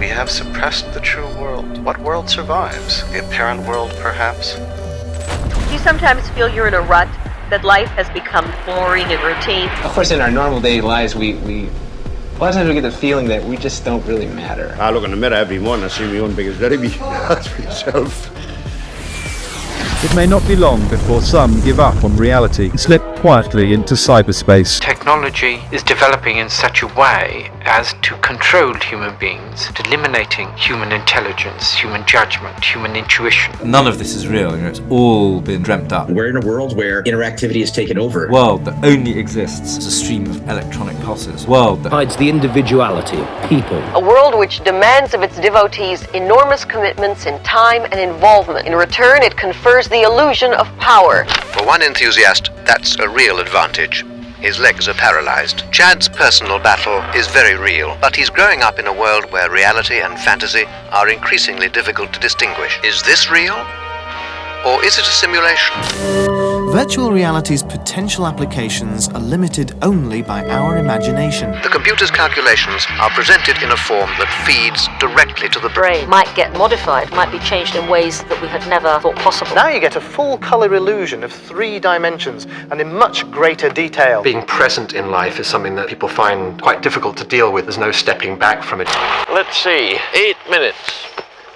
We have suppressed the true world. What world survives? The apparent world, perhaps? Do you sometimes feel you're in a rut, that life has become boring and routine? Of course, in our normal daily lives, a lot of times we get the feeling that we just don't really matter. I look in the mirror every morning, I see my own biggest baby. That's myself. It may not be long before some give up on reality and slip quietly into cyberspace. Technology is developing in such a way as to control human beings, eliminating human intelligence, human judgment, human intuition. None of this is real, it's all been dreamt up. We're in a world where interactivity has taken over. A world that only exists as a stream of electronic pulses. A world that hides the individuality of people. A world which demands of its devotees enormous commitments in time and involvement. In return, it confers the illusion of power. For one enthusiast, that's a real advantage. His legs are paralyzed. Chad's personal battle is very real, but he's growing up in a world where reality and fantasy are increasingly difficult to distinguish. Is this real? Or is it a simulation? Virtual reality's potential applications are limited only by our imagination. The computer's calculations are presented in a form that feeds directly to the brain. Might get modified, might be changed in ways that we had never thought possible. Now you get a full colour illusion of 3 dimensions and in much greater detail. Being present in life is something that people find quite difficult to deal with. There's no stepping back from it. Let's see, 8 minutes.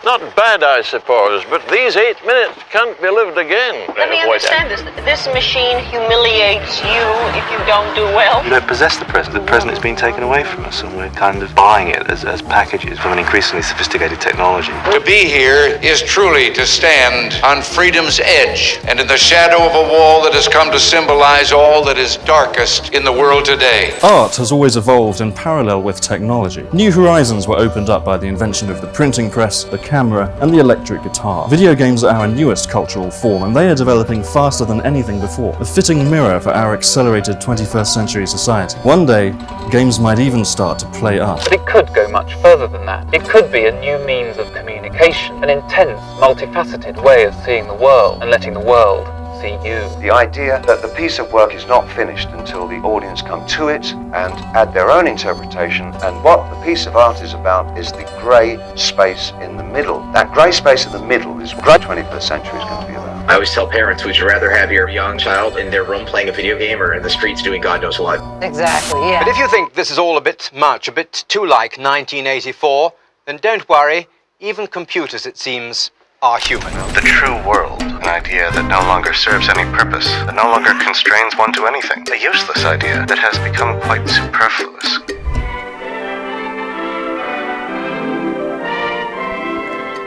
Not bad, I suppose, but these 8 minutes can't be lived again. Let me understand this. This machine humiliates you if you don't do well. We don't possess the present. The present is being taken away from us, and we're kind of buying it as packages from an increasingly sophisticated technology. To be here is truly to stand on freedom's edge and in the shadow of a wall that has come to symbolize all that is darkest in the world today. Art has always evolved in parallel with technology. New horizons were opened up by the invention of the printing press, the camera, and the electric guitar. Video games are our newest cultural form, and they are developing faster than anything before, a fitting mirror for our accelerated 21st century society. One day, games might even start to play us. But it could go much further than that. It could be a new means of communication, an intense, multifaceted way of seeing the world and letting the world see you. The idea that the piece of work is not finished until the audience come to it and add their own interpretation, and what the piece of art is about is the grey space in the middle. That grey space in the middle is what the 21st century is going to be about. I always tell parents, would you rather have your young child in their room playing a video game or in the streets doing God knows what? Exactly, yeah. But if you think this is all a bit much, a bit too like 1984, then don't worry, even computers, it seems, are human. The true world, an idea that no longer serves any purpose, that no longer constrains one to anything, a useless idea that has become quite superfluous.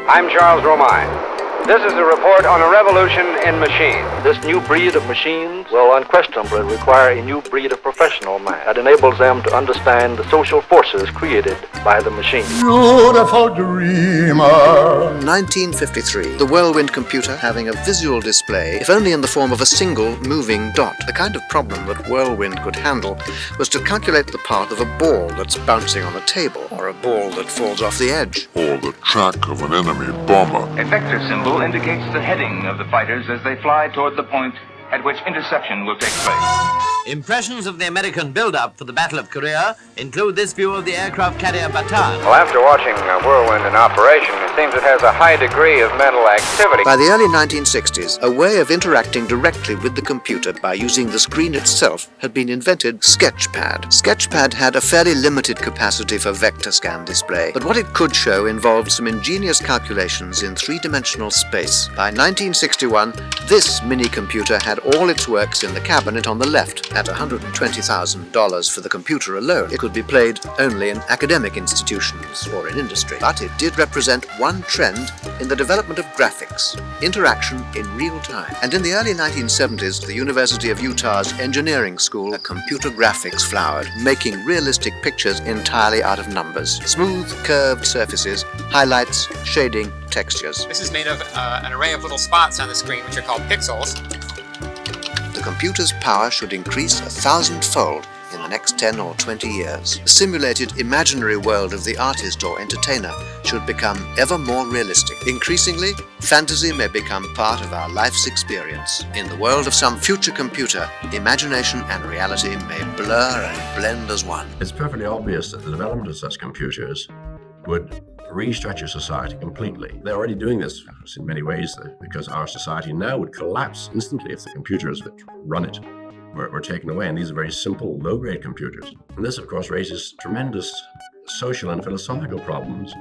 I'm Charles Romine. This is a report on a revolution in machines. This new breed of machines will unquestionably require a new breed of professional man that enables them to understand the social forces created by the machine. Beautiful dreamer. 1953, the whirlwind computer having a visual display, if only in the form of a single moving dot. The kind of problem that whirlwind could handle was to calculate the path of a ball that's bouncing on a table, or a ball that falls off the edge, or the track of an enemy bomber. A vector symbol indicates the heading of the fighters as they fly toward the point at which interception will take place. Impressions of the American build-up for the Battle of Korea include this view of the aircraft carrier Bataan. Well, after watching Whirlwind in operation, it seems it has a high degree of mental activity. By the early 1960s, a way of interacting directly with the computer by using the screen itself had been invented: Sketchpad. Sketchpad had a fairly limited capacity for vector scan display, but what it could show involved some ingenious calculations in 3-dimensional space. By 1961, this mini-computer had all its works in the cabinet on the left. At $120,000 for the computer alone, it could be played only in academic institutions or in industry. But it did represent one trend in the development of graphics: interaction in real time. And in the early 1970s, the University of Utah's engineering school, computer graphics flowered, making realistic pictures entirely out of numbers. Smooth, curved surfaces, highlights, shading, textures. This is made of an array of little spots on the screen, which are called pixels. The computer's power should increase 1,000-fold in the next 10 or 20 years. The simulated imaginary world of the artist or entertainer should become ever more realistic. Increasingly, fantasy may become part of our life's experience. In the world of some future computer, imagination and reality may blur and blend as one. It's perfectly obvious that the development of such computers would restructure society completely. They're already doing this in many ways because our society now would collapse instantly if the computers that run it were taken away. And these are very simple, low-grade computers. And this, of course, raises tremendous social and philosophical problems.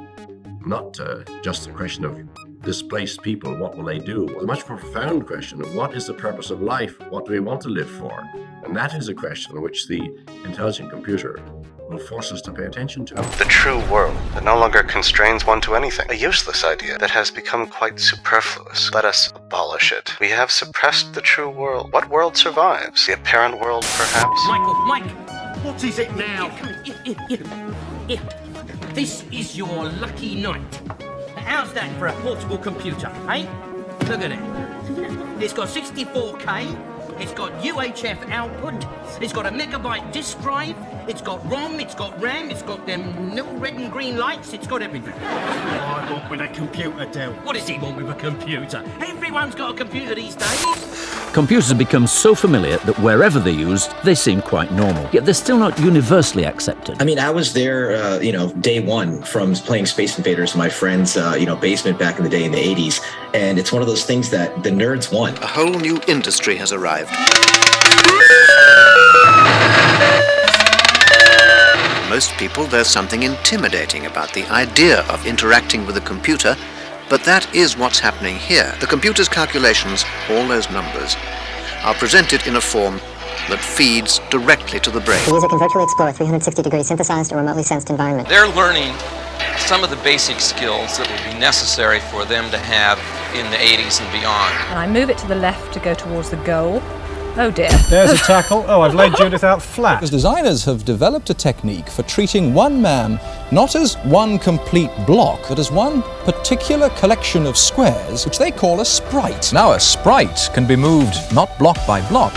Not just the question of displaced people, what will they do? A much more profound question of what is the purpose of life? What do we want to live for? And that is a question which the intelligent computer will force us to pay attention to. The true world that no longer constrains one to anything. A useless idea that has become quite superfluous. Let us abolish it. We have suppressed the true world. What world survives? The apparent world, perhaps? Mike, what is it now? Here. This is your lucky night. How's that for a portable computer, eh? Look at it. It's got 64K. It's got UHF output. It's got a megabyte disk drive. It's got ROM. It's got RAM. It's got them little red and green lights. It's got everything. I want with a computer, Del. What does he want with a computer? Everyone's got a computer these days. Computers have become so familiar that wherever they're used, they seem quite normal. Yet they're still not universally accepted. I mean, I was there, day one from playing Space Invaders in my friend's, basement back in the day in the 80s. And it's one of those things that the nerds want. A whole new industry has arrived. Most people, there's something intimidating about the idea of interacting with a computer, but that is what's happening here. The computer's calculations, all those numbers, are presented in a form that feeds directly to the brain. The user can virtually explore a 360-degree synthesized or remotely sensed environment. They're learning some of the basic skills that would be necessary for them to have in the 80s and beyond. And I move it to the left to go towards the goal. Oh dear. There's a tackle. Oh, I've laid Judith out flat. Because designers have developed a technique for treating one man not as one complete block, but as one particular collection of squares, which they call a sprite. Now, a sprite can be moved not block by block,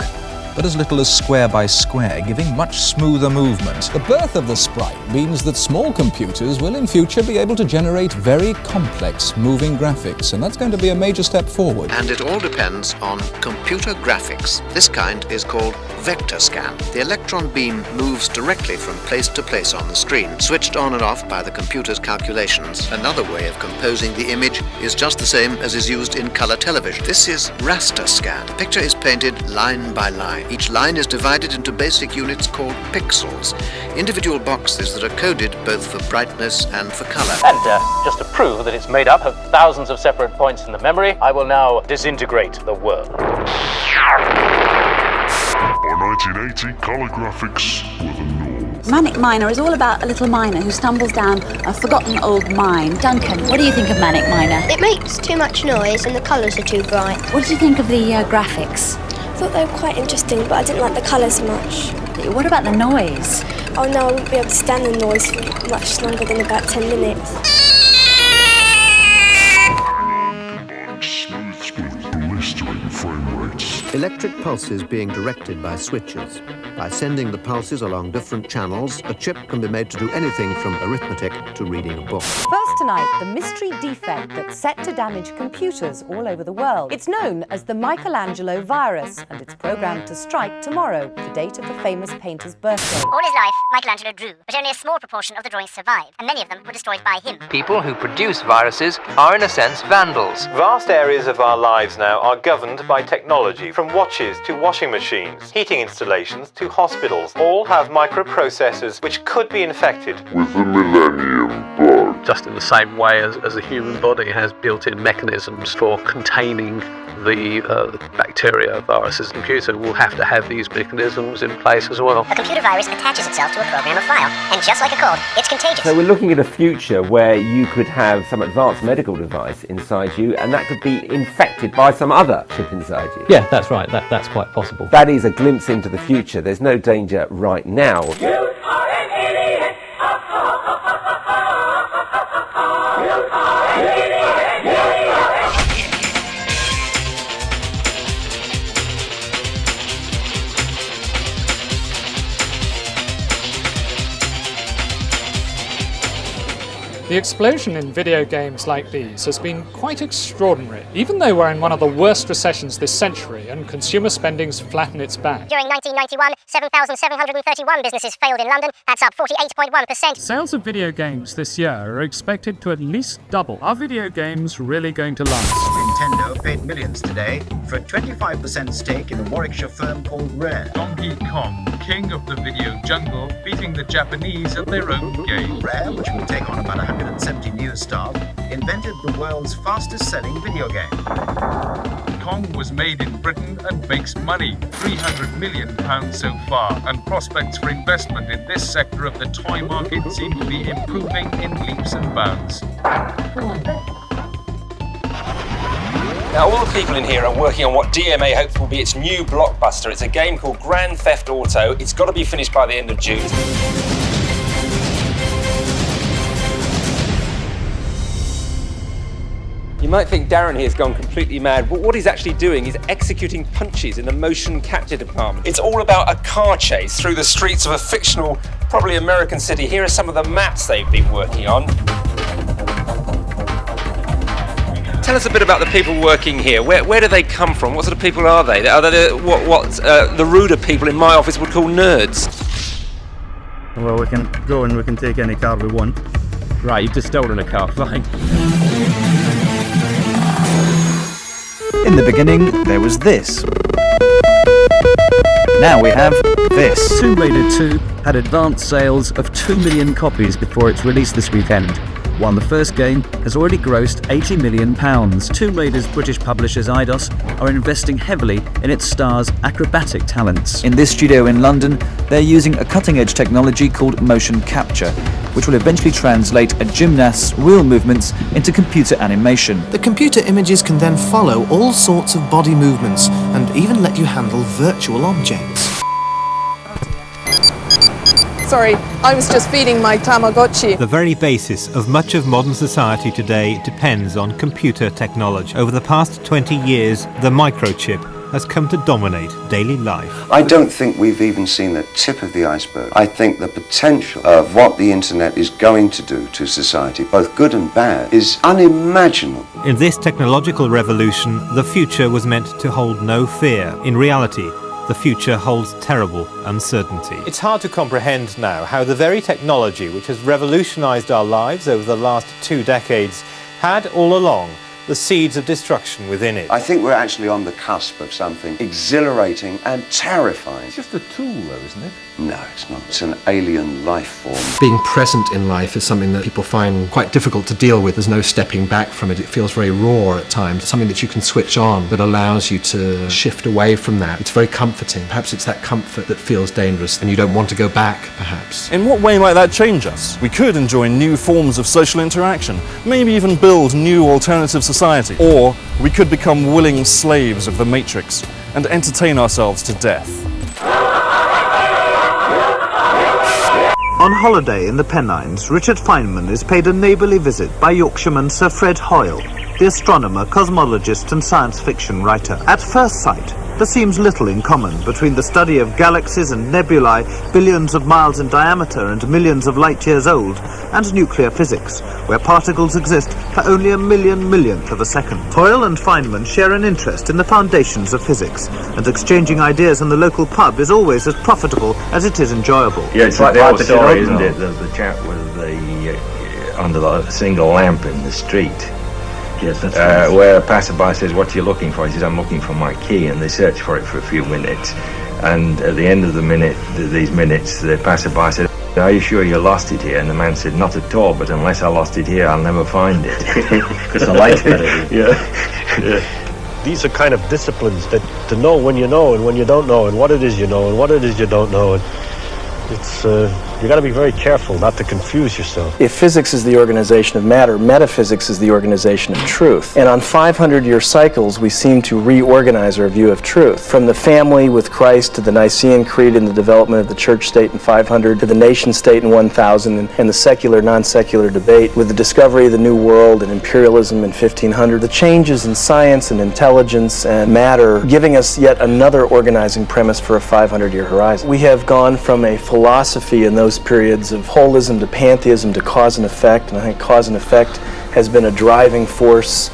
but as little as square by square, giving much smoother movement. The birth of the sprite means that small computers will in future be able to generate very complex moving graphics, and that's going to be a major step forward. And it all depends on computer graphics. This kind is called vector scan. The electron beam moves directly from place to place on the screen, switched on and off by the computer's calculations. Another way of composing the image is just the same as is used in color television. This is raster scan. The picture is painted line by line. Each line is divided into basic units called pixels, individual boxes that are coded both for brightness and for color. And just to prove that it's made up of thousands of separate points in the memory, I will now disintegrate the world. By 1980, color graphics were the norm. Manic Miner is all about a little miner who stumbles down a forgotten old mine. Duncan, what do you think of Manic Miner? It makes too much noise and the colours are too bright. What did you think of the graphics? I thought they were quite interesting, but I didn't like the colours much. What about the noise? Oh no, I wouldn't be able to stand the noise for much longer than about 10 minutes. Smooths with blistering frame rates. Electric pulses being directed by switches. By sending the pulses along different channels, a chip can be made to do anything from arithmetic to reading a book. First tonight, the mystery defect that's set to damage computers all over the world. It's known as the Michelangelo virus, and it's programmed to strike tomorrow, the date of the famous painter's birthday. All his life, Michelangelo drew, but only a small proportion of the drawings survived, and many of them were destroyed by him. People who produce viruses are, in a sense, vandals. Vast areas of our lives now are governed by technology, from watches to washing machines, heating installations to hospitals. All have microprocessors which could be infected with the Millennium Bug. Just in the same way as the human body has built-in mechanisms for containing the bacteria, viruses, and computer will have to have these mechanisms in place as well. A computer virus attaches itself to a program or file, and just like a cold, it's contagious. So we're looking at a future where you could have some advanced medical device inside you, and that could be infected by some other chip inside you. Yeah, that's right. That's quite possible. That is a glimpse into the future. There's no danger right now. The explosion in video games like these has been quite extraordinary. Even though we're in one of the worst recessions this century and consumer spending's flattened its back. During 1991, 7,731 businesses failed in London. That's up 48.1%. Sales of video games this year are expected to at least double. Are video games really going to last? Nintendo paid millions today for a 25% stake in a Warwickshire firm called Rare. Donkey Kong, king of the video jungle, beating the Japanese at their own game. Rare, which will take on about 170 new staff, invented the world's fastest selling video game. Kong was made in Britain and makes money, £300 million so far, and prospects for investment in this sector of the toy market seem to be improving in leaps and bounds. Now, all the people in here are working on what DMA hopes will be its new blockbuster. It's a game called Grand Theft Auto. It's got to be finished by the end of June. You might think Darren here has gone completely mad, but what he's actually doing is executing punches in the motion capture department. It's all about a car chase through the streets of a fictional, probably American city. Here are some of the maps they've been working on. Tell us a bit about the people working here. Where do they come from? What sort of people are they? Are they the ruder people in my office would call nerds? Well, we can go and we can take any car we want. Right, you've just stolen a car, fine. In the beginning, there was this. Now we have this. Tomb Raider 2 had advanced sales of 2 million copies before its release this weekend, while the first game has already grossed £80 million. Tomb Raider's British publishers Eidos are investing heavily in its star's acrobatic talents. In this studio in London, they're using a cutting-edge technology called motion capture, which will eventually translate a gymnast's real movements into computer animation. The computer images can then follow all sorts of body movements and even let you handle virtual objects. Sorry, I was just feeding my Tamagotchi. The very basis of much of modern society today depends on computer technology. Over the past 20 years, the microchip has come to dominate daily life. I don't think we've even seen the tip of the iceberg. I think the potential of what the internet is going to do to society, both good and bad, is unimaginable. In this technological revolution, the future was meant to hold no fear. In reality, the future holds terrible uncertainty. It's hard to comprehend now how the very technology which has revolutionized our lives over the last 2 decades had all along the seeds of destruction within it. I think we're actually on the cusp of something exhilarating and terrifying. It's just a tool though, isn't it? No, it's not. It's an alien life form. Being present in life is something that people find quite difficult to deal with. There's no stepping back from it. It feels very raw at times. Something that you can switch on that allows you to shift away from that. It's very comforting. Perhaps it's that comfort that feels dangerous and you don't want to go back, perhaps. In what way might that change us? We could enjoy new forms of social interaction, maybe even build new alternative society. Or we could become willing slaves of the Matrix and entertain ourselves to death. On holiday in the Pennines, Richard Feynman is paid a neighbourly visit by Yorkshireman Sir Fred Hoyle, the astronomer, cosmologist and science fiction writer. At first sight, there seems little in common between the study of galaxies and nebulae billions of miles in diameter and millions of light years old, and nuclear physics, where particles exist for only a millionth of a second. Hoyle and Feynman share an interest in the foundations of physics, and exchanging ideas in the local pub is always as profitable as it is enjoyable. Yeah, it's like the old story, isn't it? The chap with the under the single lamp in the street. Yes, that's right. Where a passerby says, "What are you looking for?" He says, "I'm looking for my key," and they search for it for a few minutes. And at the end of these minutes, the passerby said, "Are you sure you lost it here?" And the man said, "Not at all, but unless I lost it here, I'll never find it." Because the light's better. Yeah. These are kind of disciplines that to know when you know and when you don't know, and what it is you know and what it is you don't know. And it's you got to be very careful not to confuse yourself. If physics is the organization of matter, metaphysics is the organization of truth. And on 500-year cycles, we seem to reorganize our view of truth. From the family with Christ to the Nicene Creed and the development of the church state in 500 to the nation state in 1000 and the secular non-secular debate with the discovery of the New World and imperialism in 1500. The changes in science and intelligence and matter giving us yet another organizing premise for a 500-year horizon. We have gone from a philosophy in those those periods of holism to pantheism to cause and effect, and I think cause and effect has been a driving force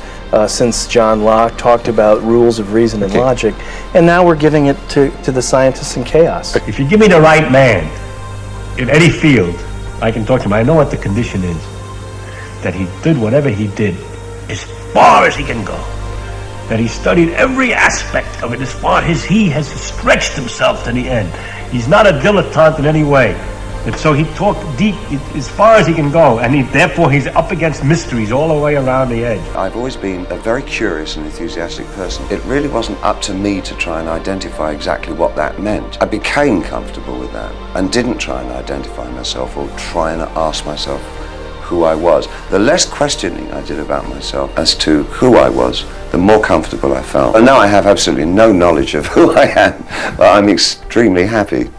since John Locke talked about rules of reason and logic, and now we're giving it to the scientists in chaos. If you give me the right man in any field, I can talk to him. I know what the condition is. That he did whatever he did as far as he can go. That he studied every aspect of it as far as he has stretched himself to the end. He's not a dilettante in any way. And so he talked deep as far as he can go, and therefore he's up against mysteries all the way around the edge. I've always been a very curious and enthusiastic person. It really wasn't up to me to try and identify exactly what that meant. I became comfortable with that and didn't try and identify myself or try and ask myself who I was. The less questioning I did about myself as to who I was, the more comfortable I felt. And now I have absolutely no knowledge of who I am, but I'm extremely happy.